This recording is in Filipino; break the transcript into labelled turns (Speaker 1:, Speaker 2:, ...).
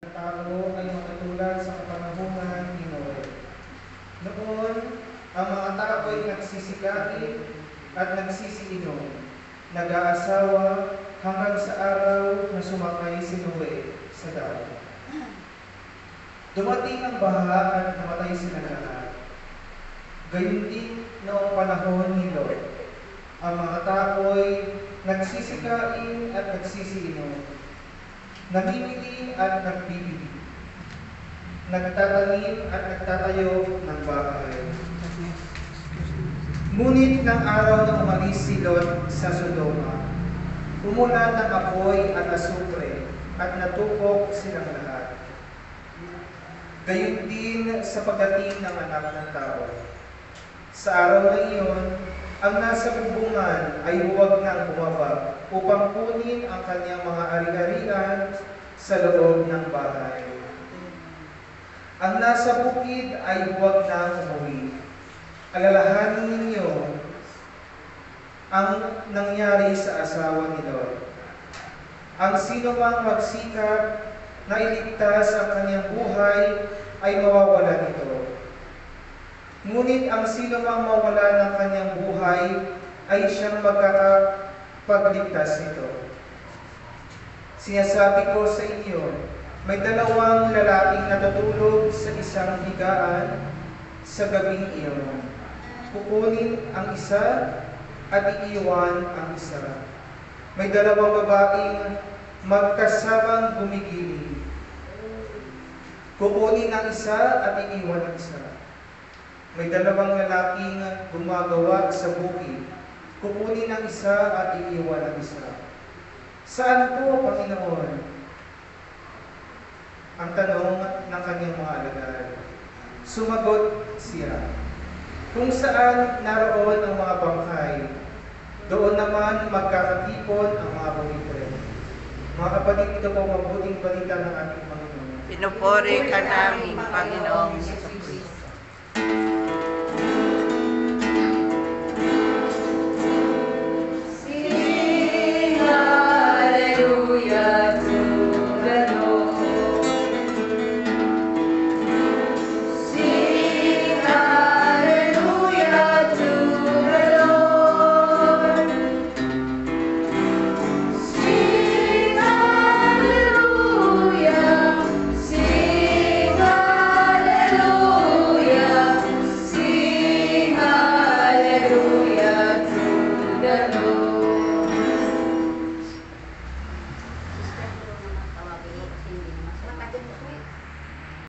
Speaker 1: Tao ay makatulad sa kapanahunan ni Noe. Noon, ang mga tao ay nagsisikain at nagsisiinom, nag-aasawa hanggang sa araw na sumakay si Noe sa dagat. Dumating ang baha at namatay sila lahat. Gayun din noong panahon ni Lot. Ang mga tao ay nagsisikain at nagsisiinom, namimili at nagbibili, nagtatanim at nagtatayo ng bahay. Ngunit ng araw na umalis si Lot sa Sodoma, umulan ng apoy at asupre at natupok silang lahat. Gayun din sa pagdating ng Anak ng Tao. Sa araw na iyon, ang nasa bubungan ay huwag nang bumaba upang kunin ang kanyang mga ari-arian sa loob ng bahay. Ang nasa bukid ay huwag nang umuwi. Alalahanin ninyo ang nangyari sa asawa ni Lot. Ang sino mang magsikap na iligtas ang kanyang buhay ay mawawala nito. Ngunit ang sino mang mawala ng kanyang buhay ay siyang magkakapagligtas nito. Sinasabi ko sa inyo, may dalawang lalaking natutulog sa isang higaan sa gabing iyon. Kukunin ang isa at iiwan ang isa. May dalawang babaeng magkasamang gumigiling. Kukunin ang isa at iiwan ang isa. May dalawang lalaking gumagawa sa bukid. Kukunin ang isa at iiwan ang isa. Saan po, Panginoon? Ang tanong ng kanyang mga alagad. Sumagot siya, kung saan naroon ang mga bangkay, doon naman magkakatipon ang mga bumitre. Mga kapatid, ito po mabuting balita ng ating Panginoon.
Speaker 2: Pinupuri ka namin, Panginoong